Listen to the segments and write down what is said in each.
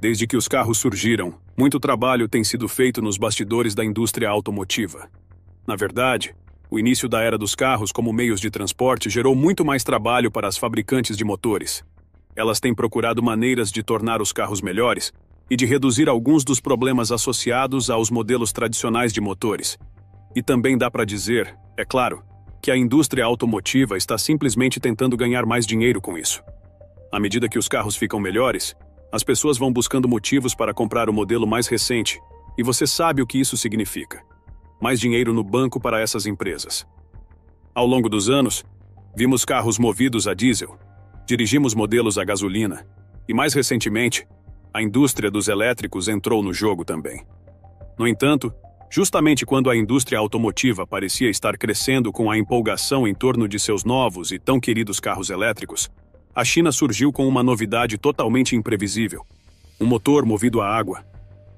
Desde que os carros surgiram, muito trabalho tem sido feito nos bastidores da indústria automotiva. Na verdade, o início da era dos carros como meios de transporte gerou muito mais trabalho para as fabricantes de motores. Elas têm procurado maneiras de tornar os carros melhores e de reduzir alguns dos problemas associados aos modelos tradicionais de motores. E também dá para dizer, é claro, que a indústria automotiva está simplesmente tentando ganhar mais dinheiro com isso. À medida que os carros ficam melhores, as pessoas vão buscando motivos para comprar o modelo mais recente, e você sabe o que isso significa. Mais dinheiro no banco para essas empresas. Ao longo dos anos, vimos carros movidos a diesel, dirigimos modelos a gasolina, e mais recentemente, a indústria dos elétricos entrou no jogo também. No entanto, justamente quando a indústria automotiva parecia estar crescendo com a empolgação em torno de seus novos e tão queridos carros elétricos, a China surgiu com uma novidade totalmente imprevisível: um motor movido a água.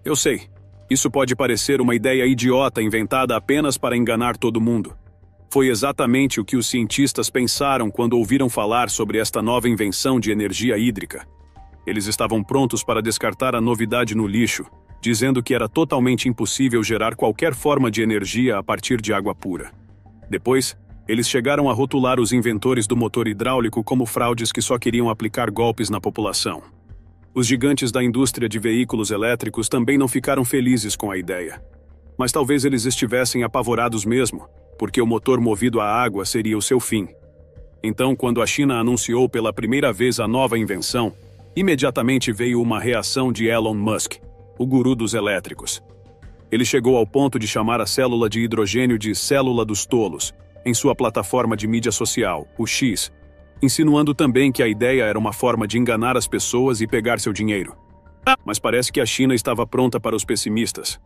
Eu sei, isso pode parecer uma ideia idiota inventada apenas para enganar todo mundo. Foi exatamente o que os cientistas pensaram quando ouviram falar sobre esta nova invenção de energia hídrica. Eles estavam prontos para descartar a novidade no lixo, dizendo que era totalmente impossível gerar qualquer forma de energia a partir de água pura. Depois, eles chegaram a rotular os inventores do motor hidráulico como fraudes que só queriam aplicar golpes na população. Os gigantes da indústria de veículos elétricos também não ficaram felizes com a ideia. Mas talvez eles estivessem apavorados mesmo, porque o motor movido a água seria o seu fim. Então, quando a China anunciou pela primeira vez a nova invenção, imediatamente veio uma reação de Elon Musk, o guru dos elétricos. Ele chegou ao ponto de chamar a célula de hidrogênio de célula dos tolos, em sua plataforma de mídia social, o X, insinuando também que a ideia era uma forma de enganar as pessoas e pegar seu dinheiro. Mas parece que a China estava pronta para os pessimistas.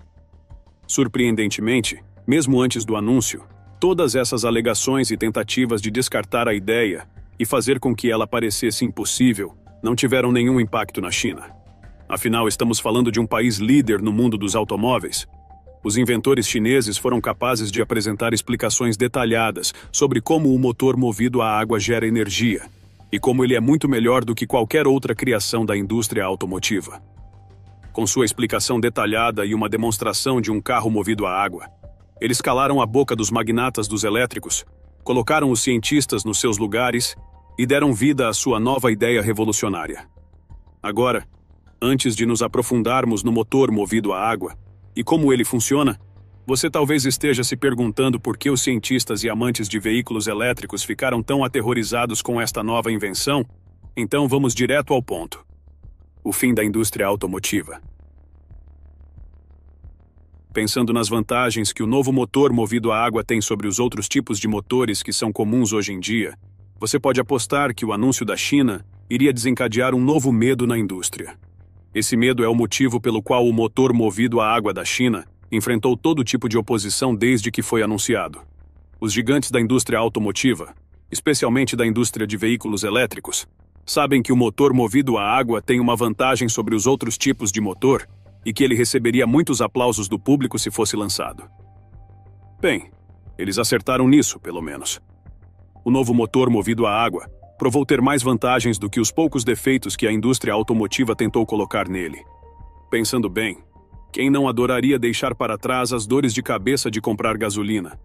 Surpreendentemente, mesmo antes do anúncio, todas essas alegações e tentativas de descartar a ideia e fazer com que ela parecesse impossível não tiveram nenhum impacto na China. Afinal, estamos falando de um país líder no mundo dos automóveis. Os inventores chineses foram capazes de apresentar explicações detalhadas sobre como o motor movido a água gera energia, e como ele é muito melhor do que qualquer outra criação da indústria automotiva. Com sua explicação detalhada e uma demonstração de um carro movido a água, eles calaram a boca dos magnatas dos elétricos, colocaram os cientistas nos seus lugares e deram vida à sua nova ideia revolucionária. Agora, antes de nos aprofundarmos no motor movido a água e como ele funciona, você talvez esteja se perguntando por que os cientistas e amantes de veículos elétricos ficaram tão aterrorizados com esta nova invenção. Então vamos direto ao ponto. O fim da indústria automotiva. Pensando nas vantagens que o novo motor movido a água tem sobre os outros tipos de motores que são comuns hoje em dia, você pode apostar que o anúncio da China iria desencadear um novo medo na indústria. Esse medo é o motivo pelo qual o motor movido a água da China enfrentou todo tipo de oposição desde que foi anunciado. Os gigantes da indústria automotiva, especialmente da indústria de veículos elétricos, sabem que o motor movido a água tem uma vantagem sobre os outros tipos de motor e que ele receberia muitos aplausos do público se fosse lançado. Bem, eles acertaram nisso, pelo menos. O novo motor movido a água provou ter mais vantagens do que os poucos defeitos que a indústria automotiva tentou colocar nele. Pensando bem, quem não adoraria deixar para trás as dores de cabeça de comprar gasolina?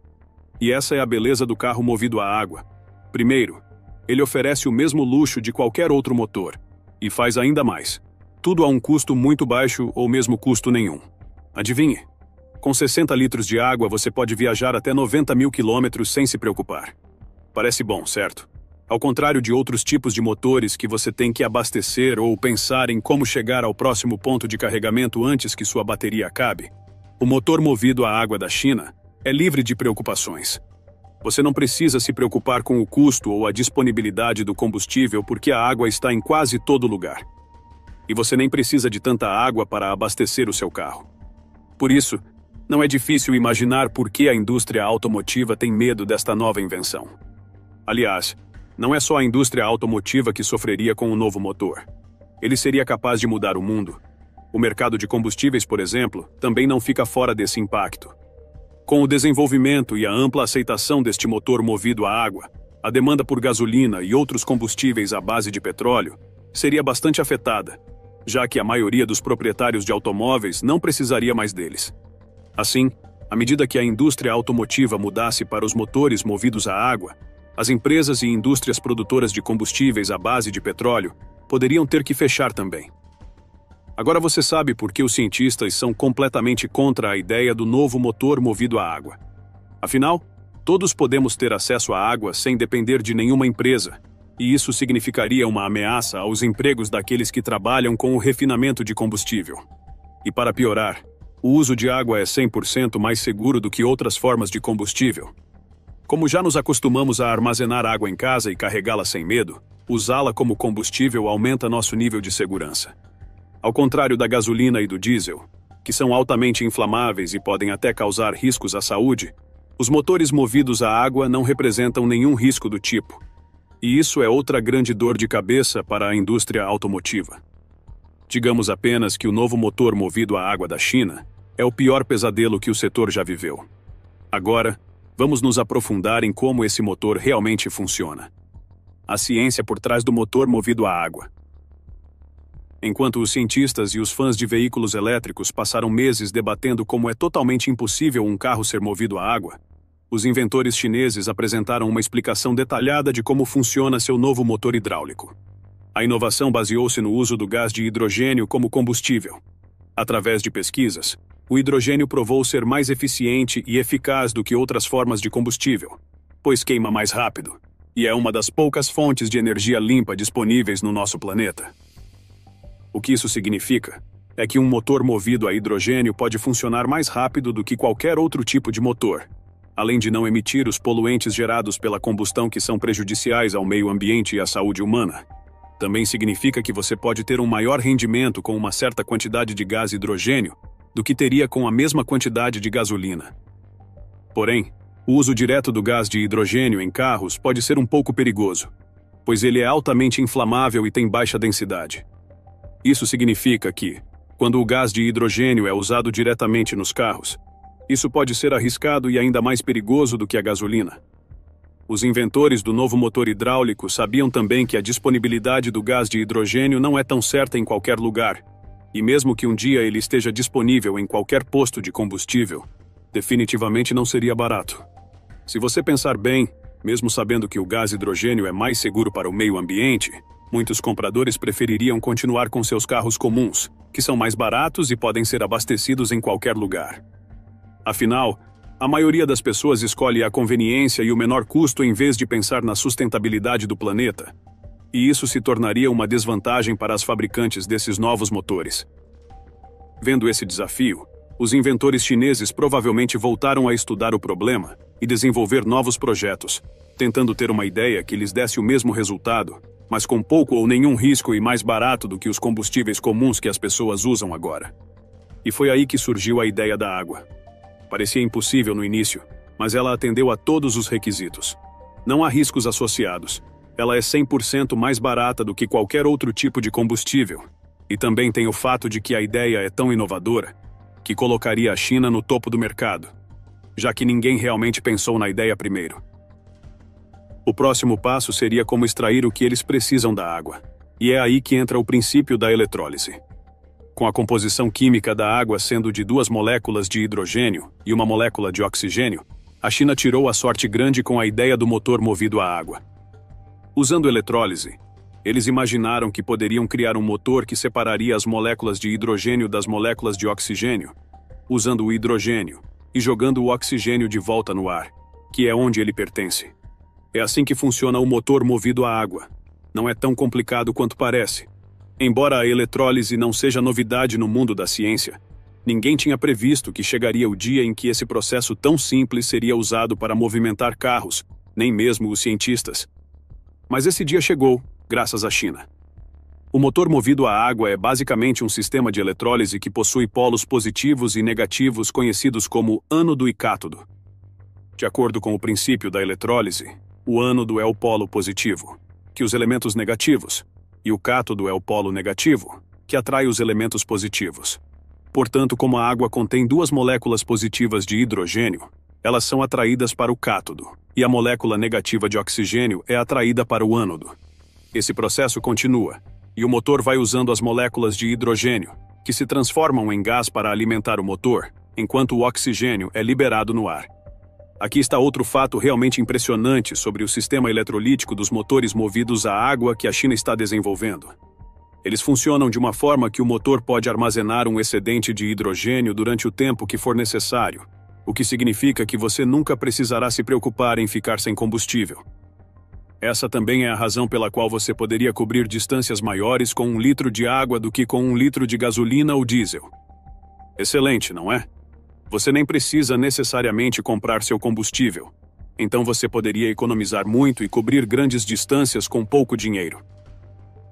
E essa é a beleza do carro movido a água. Primeiro, ele oferece o mesmo luxo de qualquer outro motor, e faz ainda mais. Tudo a um custo muito baixo ou mesmo custo nenhum. Adivinhe? Com 60 litros de água você pode viajar até 90 mil quilômetros sem se preocupar. Parece bom, certo? Ao contrário de outros tipos de motores que você tem que abastecer ou pensar em como chegar ao próximo ponto de carregamento antes que sua bateria acabe, o motor movido a água da China é livre de preocupações. Você não precisa se preocupar com o custo ou a disponibilidade do combustível porque a água está em quase todo lugar. E você nem precisa de tanta água para abastecer o seu carro. Por isso, não é difícil imaginar por que a indústria automotiva tem medo desta nova invenção. Aliás, não é só a indústria automotiva que sofreria com o novo motor. Ele seria capaz de mudar o mundo. O mercado de combustíveis, por exemplo, também não fica fora desse impacto. Com o desenvolvimento e a ampla aceitação deste motor movido a água, a demanda por gasolina e outros combustíveis à base de petróleo seria bastante afetada. já que a maioria dos proprietários de automóveis não precisaria mais deles. Assim, à medida que a indústria automotiva mudasse para os motores movidos a água, as empresas e indústrias produtoras de combustíveis à base de petróleo poderiam ter que fechar também. Agora você sabe por que os cientistas são completamente contra a ideia do novo motor movido a água. Afinal, todos podemos ter acesso à água sem depender de nenhuma empresa, e isso significaria uma ameaça aos empregos daqueles que trabalham com o refinamento de combustível. E para piorar, o uso de água é 100% mais seguro do que outras formas de combustível. Como já nos acostumamos a armazenar água em casa e carregá-la sem medo, usá-la como combustível aumenta nosso nível de segurança. Ao contrário da gasolina e do diesel, que são altamente inflamáveis e podem até causar riscos à saúde, os motores movidos a água não representam nenhum risco do tipo. E isso é outra grande dor de cabeça para a indústria automotiva. Digamos apenas que o novo motor movido a água da China é o pior pesadelo que o setor já viveu. Agora, vamos nos aprofundar em como esse motor realmente funciona. A ciência por trás do motor movido a água. Enquanto os cientistas e os fãs de veículos elétricos passaram meses debatendo como é totalmente impossível um carro ser movido a água, os inventores chineses apresentaram uma explicação detalhada de como funciona seu novo motor hidráulico. A inovação baseou-se no uso do gás de hidrogênio como combustível. Através de pesquisas, o hidrogênio provou ser mais eficiente e eficaz do que outras formas de combustível, pois queima mais rápido, e é uma das poucas fontes de energia limpa disponíveis no nosso planeta. O que isso significa é que um motor movido a hidrogênio pode funcionar mais rápido do que qualquer outro tipo de motor, além de não emitir os poluentes gerados pela combustão que são prejudiciais ao meio ambiente e à saúde humana. Também significa que você pode ter um maior rendimento com uma certa quantidade de gás hidrogênio do que teria com a mesma quantidade de gasolina. Porém, o uso direto do gás de hidrogênio em carros pode ser um pouco perigoso, pois ele é altamente inflamável e tem baixa densidade. Isso significa que, quando o gás de hidrogênio é usado diretamente nos carros, isso pode ser arriscado e ainda mais perigoso do que a gasolina. Os inventores do novo motor hidráulico sabiam também que a disponibilidade do gás de hidrogênio não é tão certa em qualquer lugar, e mesmo que um dia ele esteja disponível em qualquer posto de combustível, definitivamente não seria barato. Se você pensar bem, mesmo sabendo que o gás hidrogênio é mais seguro para o meio ambiente, muitos compradores prefeririam continuar com seus carros comuns, que são mais baratos e podem ser abastecidos em qualquer lugar. Afinal, a maioria das pessoas escolhe a conveniência e o menor custo em vez de pensar na sustentabilidade do planeta. E isso se tornaria uma desvantagem para as fabricantes desses novos motores. Vendo esse desafio, os inventores chineses provavelmente voltaram a estudar o problema e desenvolver novos projetos, tentando ter uma ideia que lhes desse o mesmo resultado, mas com pouco ou nenhum risco e mais barato do que os combustíveis comuns que as pessoas usam agora. E foi aí que surgiu a ideia da água. Parecia impossível no início, mas ela atendeu a todos os requisitos. Não há riscos associados. Ela é 100% mais barata do que qualquer outro tipo de combustível. E também tem o fato de que a ideia é tão inovadora que colocaria a China no topo do mercado, já que ninguém realmente pensou na ideia primeiro. O próximo passo seria como extrair o que eles precisam da água. E é aí que entra o princípio da eletrólise. Com a composição química da água sendo de 2 moléculas de hidrogênio e uma molécula de oxigênio, a China tirou a sorte grande com a ideia do motor movido a água. Usando eletrólise, eles imaginaram que poderiam criar um motor que separaria as moléculas de hidrogênio das moléculas de oxigênio, usando o hidrogênio e jogando o oxigênio de volta no ar, que é onde ele pertence. É assim que funciona o motor movido a água. Não é tão complicado quanto parece. Embora a eletrólise não seja novidade no mundo da ciência, ninguém tinha previsto que chegaria o dia em que esse processo tão simples seria usado para movimentar carros, nem mesmo os cientistas. Mas esse dia chegou, graças à China. O motor movido a água é basicamente um sistema de eletrólise que possui polos positivos e negativos conhecidos como ânodo e cátodo. De acordo com o princípio da eletrólise, o ânodo é o polo positivo, que os elementos negativos, e o cátodo é o polo negativo, que atrai os elementos positivos. Portanto, como a água contém 2 moléculas positivas de hidrogênio, elas são atraídas para o cátodo, e a molécula negativa de oxigênio é atraída para o ânodo. Esse processo continua, e o motor vai usando as moléculas de hidrogênio, que se transformam em gás para alimentar o motor, enquanto o oxigênio é liberado no ar. Aqui está outro fato realmente impressionante sobre o sistema eletrolítico dos motores movidos a água que a China está desenvolvendo. Eles funcionam de uma forma que o motor pode armazenar um excedente de hidrogênio durante o tempo que for necessário, o que significa que você nunca precisará se preocupar em ficar sem combustível. Essa também é a razão pela qual você poderia cobrir distâncias maiores com 1 litro de água do que com 1 litro de gasolina ou diesel. Excelente, não é? Você nem precisa necessariamente comprar seu combustível. Então você poderia economizar muito e cobrir grandes distâncias com pouco dinheiro.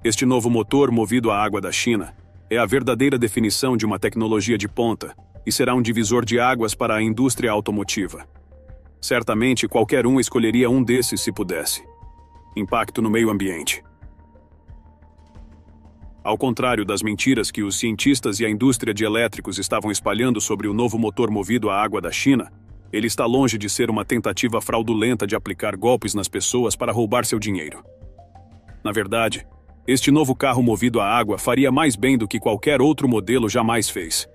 Este novo motor movido a água da China é a verdadeira definição de uma tecnologia de ponta e será um divisor de águas para a indústria automotiva. Certamente qualquer um escolheria um desses se pudesse. Impacto no meio ambiente. Ao contrário das mentiras que os cientistas e a indústria de elétricos estavam espalhando sobre o novo motor movido a água da China, ele está longe de ser uma tentativa fraudulenta de aplicar golpes nas pessoas para roubar seu dinheiro. Na verdade, este novo carro movido a água faria mais bem do que qualquer outro modelo jamais fez.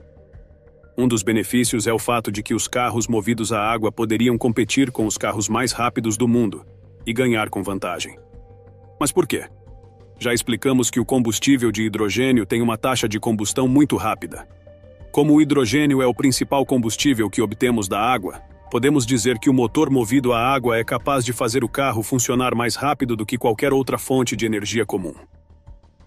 Um dos benefícios é o fato de que os carros movidos a água poderiam competir com os carros mais rápidos do mundo e ganhar com vantagem. Mas por quê? Já explicamos que o combustível de hidrogênio tem uma taxa de combustão muito rápida. Como o hidrogênio é o principal combustível que obtemos da água, podemos dizer que o motor movido a água é capaz de fazer o carro funcionar mais rápido do que qualquer outra fonte de energia comum.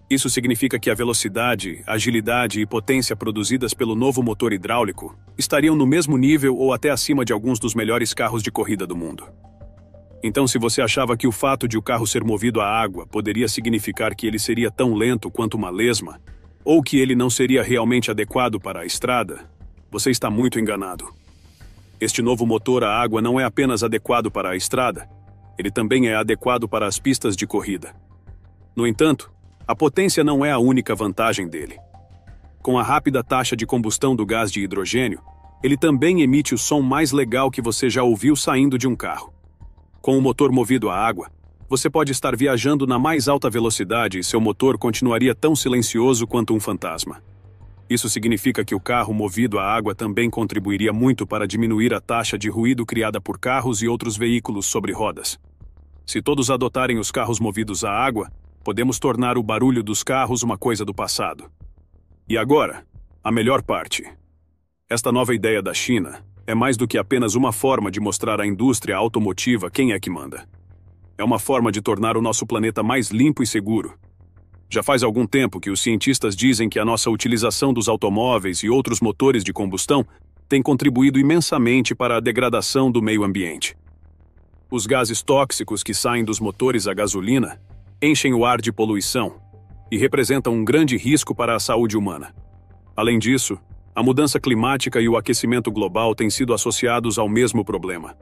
Isso significa que a velocidade, agilidade e potência produzidas pelo novo motor hidráulico estariam no mesmo nível ou até acima de alguns dos melhores carros de corrida do mundo. Então, se você achava que o fato de o carro ser movido a água poderia significar que ele seria tão lento quanto uma lesma, ou que ele não seria realmente adequado para a estrada, você está muito enganado. Este novo motor a água não é apenas adequado para a estrada, ele também é adequado para as pistas de corrida. No entanto, a potência não é a única vantagem dele. Com a rápida taxa de combustão do gás de hidrogênio, ele também emite o som mais legal que você já ouviu saindo de um carro. Com o motor movido a água, você pode estar viajando na mais alta velocidade e seu motor continuaria tão silencioso quanto um fantasma. Isso significa que o carro movido a água também contribuiria muito para diminuir a taxa de ruído criada por carros e outros veículos sobre rodas. Se todos adotarem os carros movidos a água, podemos tornar o barulho dos carros uma coisa do passado. E agora, a melhor parte. Esta nova ideia da China é mais do que apenas uma forma de mostrar à indústria automotiva quem é que manda. É uma forma de tornar o nosso planeta mais limpo e seguro. Já faz algum tempo que os cientistas dizem que a nossa utilização dos automóveis e outros motores de combustão tem contribuído imensamente para a degradação do meio ambiente. Os gases tóxicos que saem dos motores a gasolina enchem o ar de poluição e representam um grande risco para a saúde humana. Além disso, a mudança climática e o aquecimento global têm sido associados ao mesmo problema.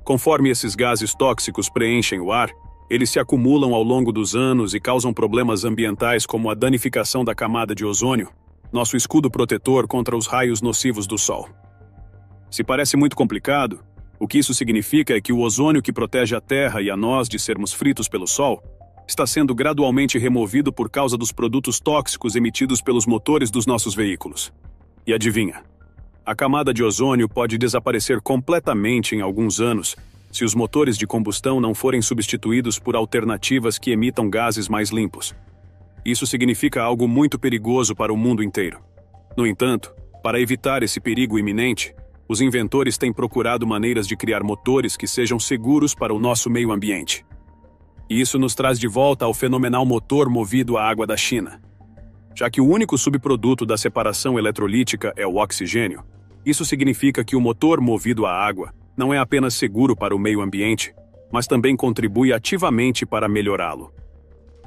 Conforme esses gases tóxicos preenchem o ar, eles se acumulam ao longo dos anos e causam problemas ambientais como a danificação da camada de ozônio, nosso escudo protetor contra os raios nocivos do Sol. Se parece muito complicado, o que isso significa é que o ozônio que protege a Terra e a nós de sermos fritos pelo Sol está sendo gradualmente removido por causa dos produtos tóxicos emitidos pelos motores dos nossos veículos. E adivinha? A camada de ozônio pode desaparecer completamente em alguns anos se os motores de combustão não forem substituídos por alternativas que emitam gases mais limpos. Isso significa algo muito perigoso para o mundo inteiro. No entanto, para evitar esse perigo iminente, os inventores têm procurado maneiras de criar motores que sejam seguros para o nosso meio ambiente. E isso nos traz de volta ao fenomenal motor movido a água da China. Já que o único subproduto da separação eletrolítica é o oxigênio, isso significa que o motor movido a água não é apenas seguro para o meio ambiente, mas também contribui ativamente para melhorá-lo.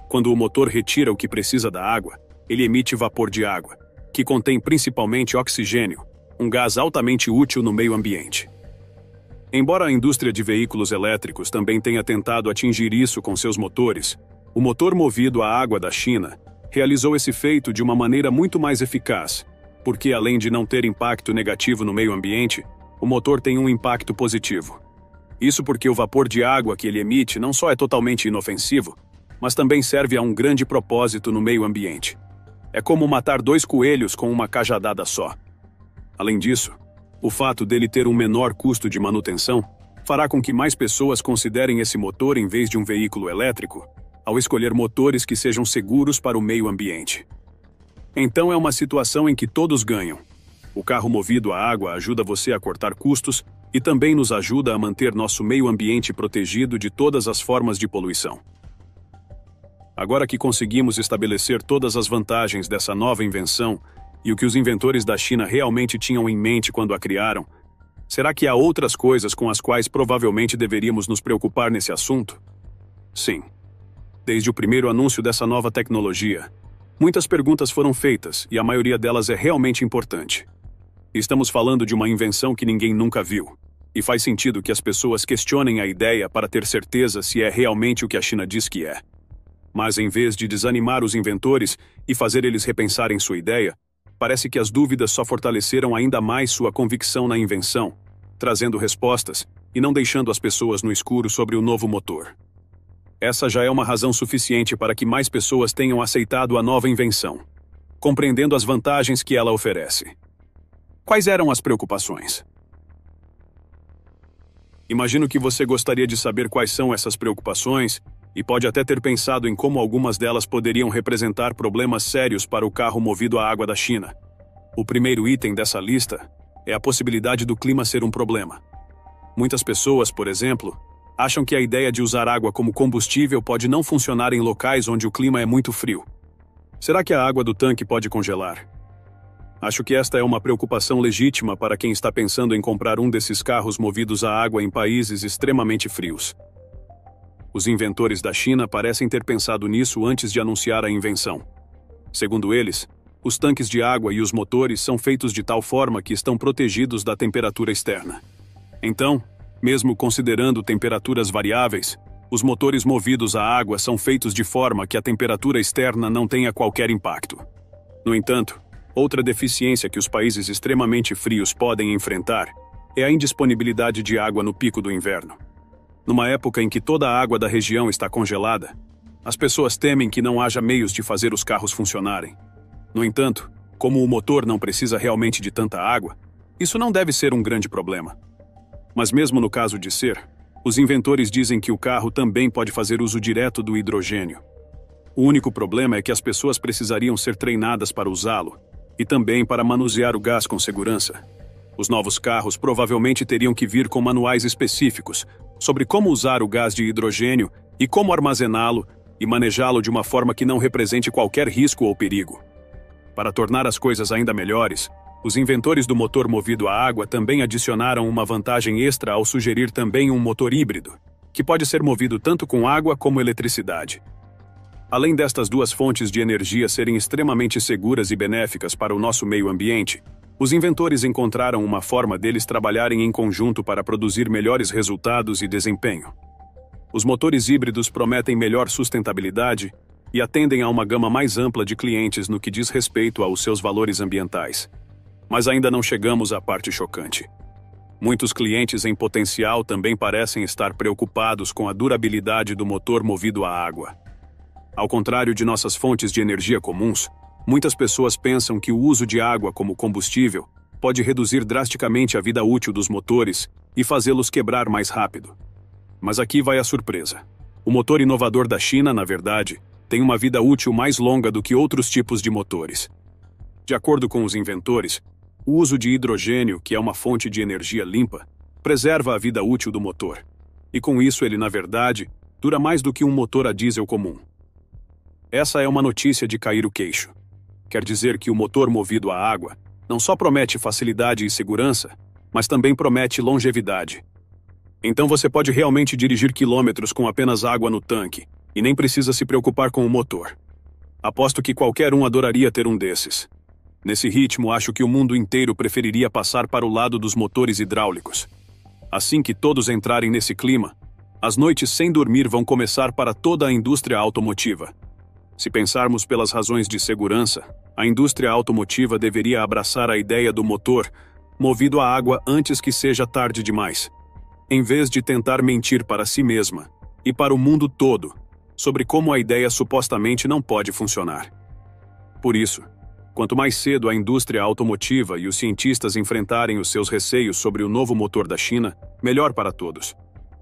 Quando o motor retira o que precisa da água, ele emite vapor de água, que contém principalmente oxigênio, um gás altamente útil no meio ambiente. Embora a indústria de veículos elétricos também tenha tentado atingir isso com seus motores, o motor movido a água da China realizou esse feito de uma maneira muito mais eficaz, porque além de não ter impacto negativo no meio ambiente, o motor tem um impacto positivo. Isso porque o vapor de água que ele emite não só é totalmente inofensivo, mas também serve a um grande propósito no meio ambiente. É como matar 2 coelhos com uma cajadada só. Além disso, o fato dele ter um menor custo de manutenção fará com que mais pessoas considerem esse motor em vez de um veículo elétrico, ao escolher motores que sejam seguros para o meio ambiente. Então é uma situação em que todos ganham. O carro movido a água ajuda você a cortar custos e também nos ajuda a manter nosso meio ambiente protegido de todas as formas de poluição. Agora que conseguimos estabelecer todas as vantagens dessa nova invenção e o que os inventores da China realmente tinham em mente quando a criaram, será que há outras coisas com as quais provavelmente deveríamos nos preocupar nesse assunto? Sim. Desde o primeiro anúncio dessa nova tecnologia, muitas perguntas foram feitas e a maioria delas é realmente importante. Estamos falando de uma invenção que ninguém nunca viu, e faz sentido que as pessoas questionem a ideia para ter certeza se é realmente o que a China diz que é. Mas em vez de desanimar os inventores e fazer eles repensarem sua ideia, parece que as dúvidas só fortaleceram ainda mais sua convicção na invenção, trazendo respostas e não deixando as pessoas no escuro sobre o novo motor. Essa já é uma razão suficiente para que mais pessoas tenham aceitado a nova invenção, compreendendo as vantagens que ela oferece. Quais eram as preocupações? Imagino que você gostaria de saber quais são essas preocupações e pode até ter pensado em como algumas delas poderiam representar problemas sérios para o carro movido a água da China. O primeiro item dessa lista é a possibilidade do clima ser um problema. Muitas pessoas, por exemplo, acham que a ideia de usar água como combustível pode não funcionar em locais onde o clima é muito frio. Será que a água do tanque pode congelar? Acho que esta é uma preocupação legítima para quem está pensando em comprar um desses carros movidos a água em países extremamente frios. Os inventores da China parecem ter pensado nisso antes de anunciar a invenção. Segundo eles, os tanques de água e os motores são feitos de tal forma que estão protegidos da temperatura externa. Então, mesmo considerando temperaturas variáveis, os motores movidos a água são feitos de forma que a temperatura externa não tenha qualquer impacto. No entanto, outra deficiência que os países extremamente frios podem enfrentar é a indisponibilidade de água no pico do inverno. Numa época em que toda a água da região está congelada, as pessoas temem que não haja meios de fazer os carros funcionarem. No entanto, como o motor não precisa realmente de tanta água, isso não deve ser um grande problema. Mas mesmo no caso de ser, os inventores dizem que o carro também pode fazer uso direto do hidrogênio. O único problema é que as pessoas precisariam ser treinadas para usá-lo, e também para manusear o gás com segurança. Os novos carros provavelmente teriam que vir com manuais específicos sobre como usar o gás de hidrogênio e como armazená-lo e manejá-lo de uma forma que não represente qualquer risco ou perigo. Para tornar as coisas ainda melhores, os inventores do motor movido a água também adicionaram uma vantagem extra ao sugerir também um motor híbrido, que pode ser movido tanto com água como eletricidade. Além destas duas fontes de energia serem extremamente seguras e benéficas para o nosso meio ambiente, os inventores encontraram uma forma deles trabalharem em conjunto para produzir melhores resultados e desempenho. Os motores híbridos prometem melhor sustentabilidade e atendem a uma gama mais ampla de clientes no que diz respeito aos seus valores ambientais. Mas ainda não chegamos à parte chocante. Muitos clientes em potencial também parecem estar preocupados com a durabilidade do motor movido a água. Ao contrário de nossas fontes de energia comuns, muitas pessoas pensam que o uso de água como combustível pode reduzir drasticamente a vida útil dos motores e fazê-los quebrar mais rápido. Mas aqui vai a surpresa. O motor inovador da China, na verdade, tem uma vida útil mais longa do que outros tipos de motores. De acordo com os inventores, o uso de hidrogênio, que é uma fonte de energia limpa, preserva a vida útil do motor. E com isso ele, na verdade, dura mais do que um motor a diesel comum. Essa é uma notícia de cair o queixo. Quer dizer que o motor movido a água não só promete facilidade e segurança, mas também promete longevidade. Então você pode realmente dirigir quilômetros com apenas água no tanque, e nem precisa se preocupar com o motor. Aposto que qualquer um adoraria ter um desses. Nesse ritmo, acho que o mundo inteiro preferiria passar para o lado dos motores hidráulicos. Assim que todos entrarem nesse clima, as noites sem dormir vão começar para toda a indústria automotiva. Se pensarmos pelas razões de segurança, a indústria automotiva deveria abraçar a ideia do motor movido a água antes que seja tarde demais. Em vez de tentar mentir para si mesma e para o mundo todo, sobre como a ideia supostamente não pode funcionar. Por isso, quanto mais cedo a indústria automotiva e os cientistas enfrentarem os seus receios sobre o novo motor da China, melhor para todos.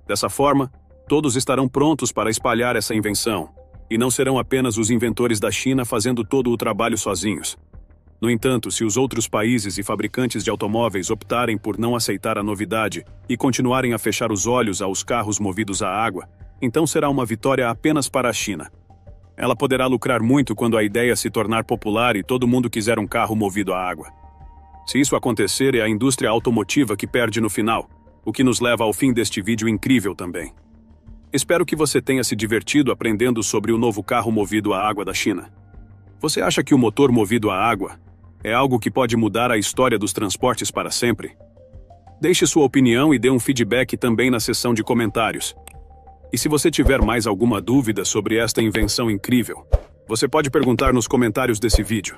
Dessa forma, todos estarão prontos para espalhar essa invenção, e não serão apenas os inventores da China fazendo todo o trabalho sozinhos. No entanto, se os outros países e fabricantes de automóveis optarem por não aceitar a novidade e continuarem a fechar os olhos aos carros movidos a água, então será uma vitória apenas para a China. Ela poderá lucrar muito quando a ideia se tornar popular e todo mundo quiser um carro movido a água. Se isso acontecer, é a indústria automotiva que perde no final, o que nos leva ao fim deste vídeo incrível também. Espero que você tenha se divertido aprendendo sobre o novo carro movido a água da China. Você acha que o motor movido a água é algo que pode mudar a história dos transportes para sempre? Deixe sua opinião e dê um feedback também na seção de comentários. E se você tiver mais alguma dúvida sobre esta invenção incrível, você pode perguntar nos comentários desse vídeo.